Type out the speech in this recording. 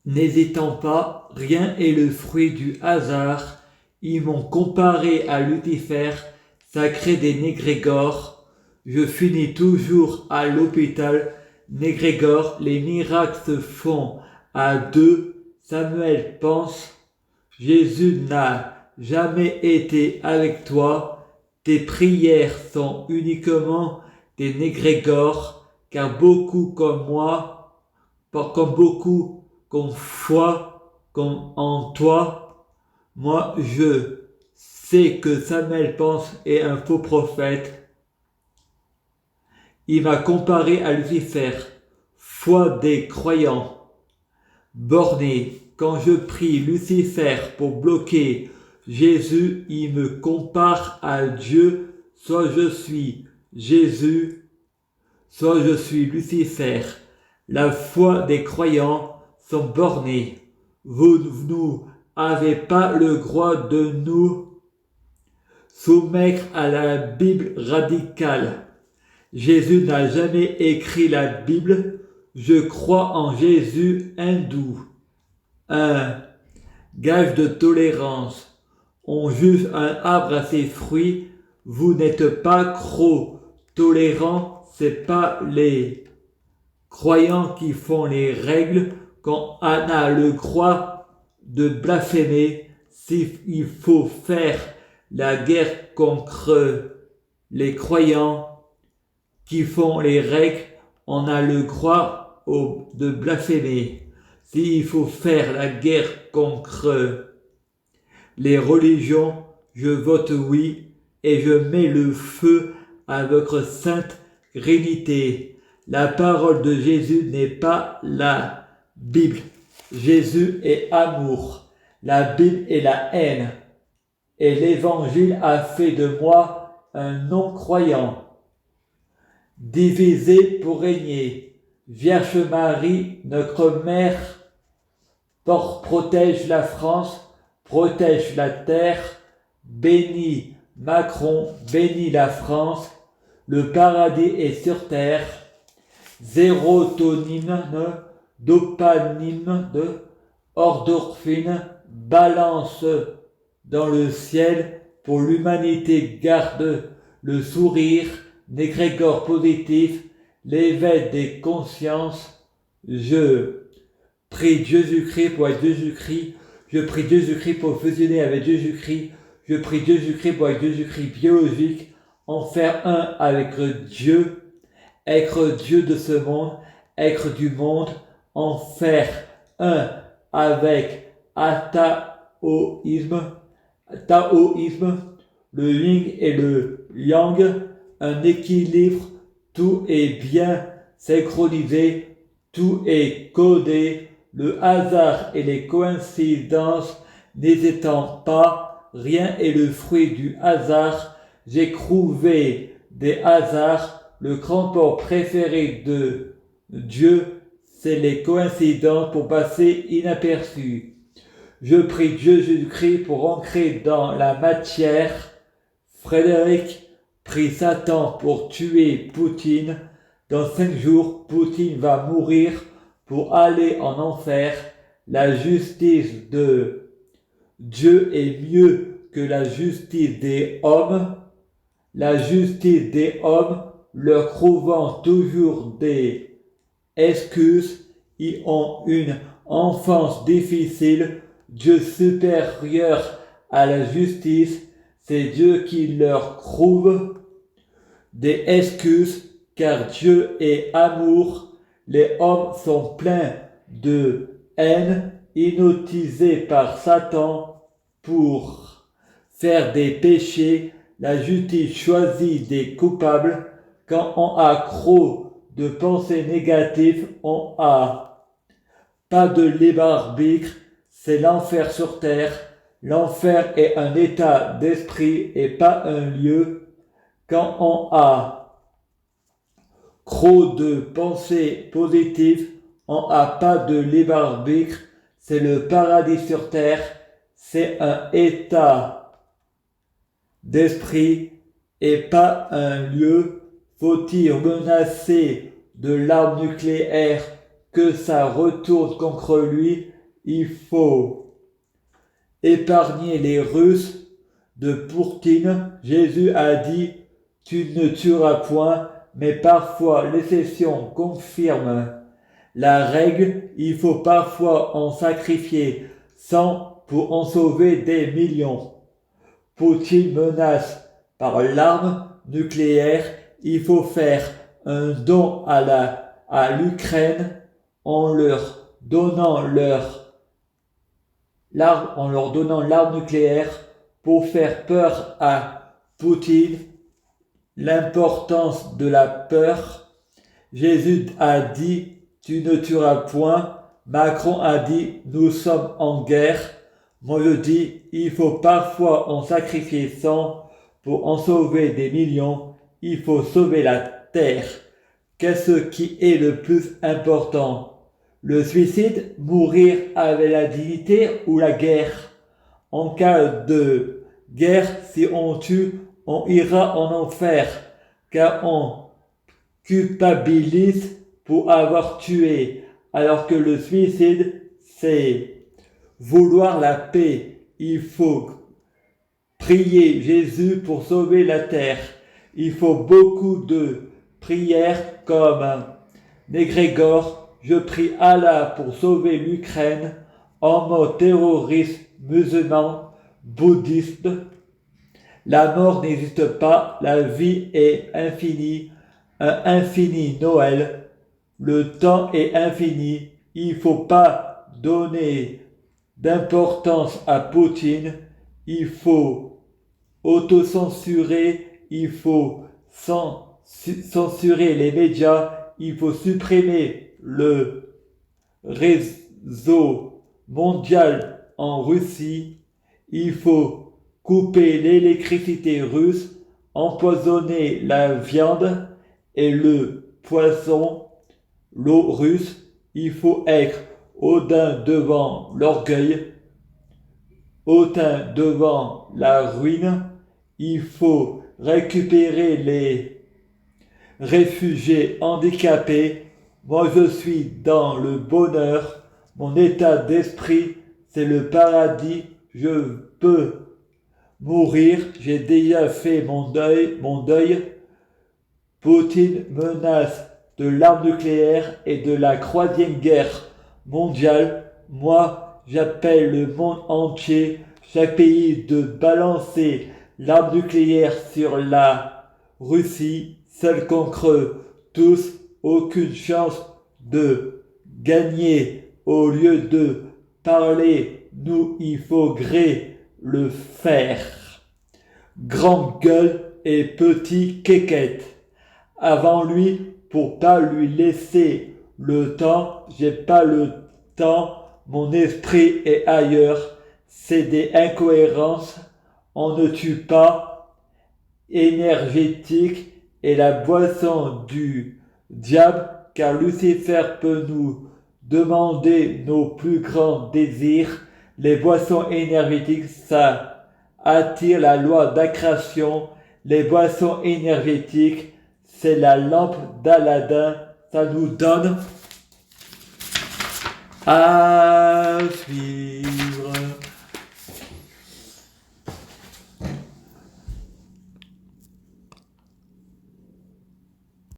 N'hésitant pas, rien est le fruit du hasard. Ils m'ont comparé à Lucifer, sacré des négrégores. Je finis toujours à l'hôpital. Négrégore, les miracles se font à deux. Samuel pense, Jésus n'a jamais été avec toi. Tes prières sont uniquement des négrégores, car beaucoup comme moi, comme beaucoup comme foi, comme en toi, moi je sais que Samuel pense est un faux prophète. Il m'a comparé à Lucifer, foi des croyants, borné. Quand je prie Lucifer pour bloquer Jésus, il me compare à Dieu. Soit je suis Jésus, soit je suis Lucifer. La foi des croyants sont bornés. Vous n'avez pas le droit de nous soumettre à la Bible radicale. Jésus n'a jamais écrit la Bible. Je crois en Jésus hindou. Un gage de tolérance. On juge un arbre à ses fruits. Vous n'êtes pas trop tolérant. C'est pas les croyants qui font les règles. Quand Anna a le droit de blasphémer, s'il faut faire la guerre contre les croyants qui font les règles, on a le droit de blasphémer. S'il faut faire la guerre contre les religions, je vote oui et je mets le feu à votre sainte trinité. La parole de Jésus n'est pas la Bible. Jésus est amour. La Bible est la haine. Et l'évangile a fait de moi un non-croyant. Divisé pour régner. Vierge Marie, notre mère, protège la France, protège la terre, bénis Macron, bénis la France, le paradis est sur terre, sérotonine, dopamine, endorphine, balance dans le ciel, pour l'humanité garde le sourire, négrégore positif, l'éveil des consciences, je prie Jésus-Christ pour être Jésus-Christ, je prie Jésus-Christ pour fusionner avec Jésus-Christ, je prie Jésus-Christ pour être Jésus-Christ biologique, en faire un avec Dieu, être Dieu de ce monde, être du monde, en faire un avec taoïsme, le yin et le yang, un équilibre, tout est bien synchronisé, tout est codé, le hasard et les coïncidences n'hésitant pas, rien est le fruit du hasard, j'ai trouvé des hasards, le crampon préféré de Dieu, c'est les coïncidences pour passer inaperçues. Je prie Dieu Jésus-Christ pour ancrer dans la matière. Frédéric prie Satan pour tuer Poutine. Dans 5 jours, Poutine va mourir pour aller en enfer. La justice de Dieu est mieux que la justice des hommes. La justice des hommes leur trouvant toujours des excuses. Ils ont une enfance difficile. Dieu supérieur à la justice, c'est Dieu qui leur trouve des excuses, car Dieu est amour. Les hommes sont pleins de haine, hypnotisés par Satan pour faire des péchés. La justice choisit des coupables. Quand on a trop de pensées négatives, on a pas de libre arbitre. C'est l'enfer sur terre. L'enfer est un état d'esprit et pas un lieu. Quand on a trop de pensées positives, on n'a pas de libre arbitre. C'est le paradis sur terre. C'est un état d'esprit et pas un lieu. Faut-il menacer de l'arme nucléaire que ça retourne contre lui? il faut épargner les Russes de Poutine. Jésus a dit « Tu ne tueras point », mais parfois l'exception confirme la règle. Il faut parfois en sacrifier 100 pour en sauver des millions. Poutine menace par l'arme nucléaire. Il faut faire un don à l'Ukraine en leur donnant l'arme nucléaire pour faire peur à Poutine. L'importance de la peur. Jésus a dit « Tu ne tueras point ». Macron a dit « Nous sommes en guerre ». Moi je dis « Il faut parfois en sacrifier 100 pour en sauver des millions. Il faut sauver la terre ». Qu'est-ce qui est le plus important? Le suicide, mourir avec la dignité ou la guerre? En cas de guerre, si on tue, on ira en enfer, car on culpabilise pour avoir tué, alors que le suicide, c'est vouloir la paix. Il faut prier Jésus pour sauver la terre. Il faut beaucoup de prières comme Négrégor, je prie Allah pour sauver l'Ukraine, en mode terroriste, musulman, bouddhiste. La mort n'existe pas, la vie est infinie, un infini Noël, le temps est infini, il ne faut pas donner d'importance à Poutine, il faut autocensurer, il faut censurer les médias, il faut supprimer le réseau mondial en Russie, il faut couper l'électricité russe, empoisonner la viande et le poisson, l'eau russe. Il faut être hautain devant l'orgueil, hautain devant la ruine. Il faut récupérer les réfugiés handicapés. Moi je suis dans le bonheur, mon état d'esprit c'est le paradis, je peux mourir, j'ai déjà fait mon deuil. Poutine menace de l'arme nucléaire et de la troisième guerre mondiale. Moi, j'appelle le monde entier, chaque pays, de balancer l'arme nucléaire sur la Russie, seul contre tous, aucune chance de gagner. Au lieu de parler, nous, il faudrait le faire. Grande gueule et petit quéquette. Avant lui, pour pas lui laisser le temps, j'ai pas le temps, mon esprit est ailleurs, c'est des incohérences, on ne tue pas, énergétique est la boisson du diable, car Lucifer peut nous demander nos plus grands désirs. Les boissons énergétiques, ça attire la loi d'attraction. Les boissons énergétiques, c'est la lampe d'Aladin. Ça nous donne à suivre.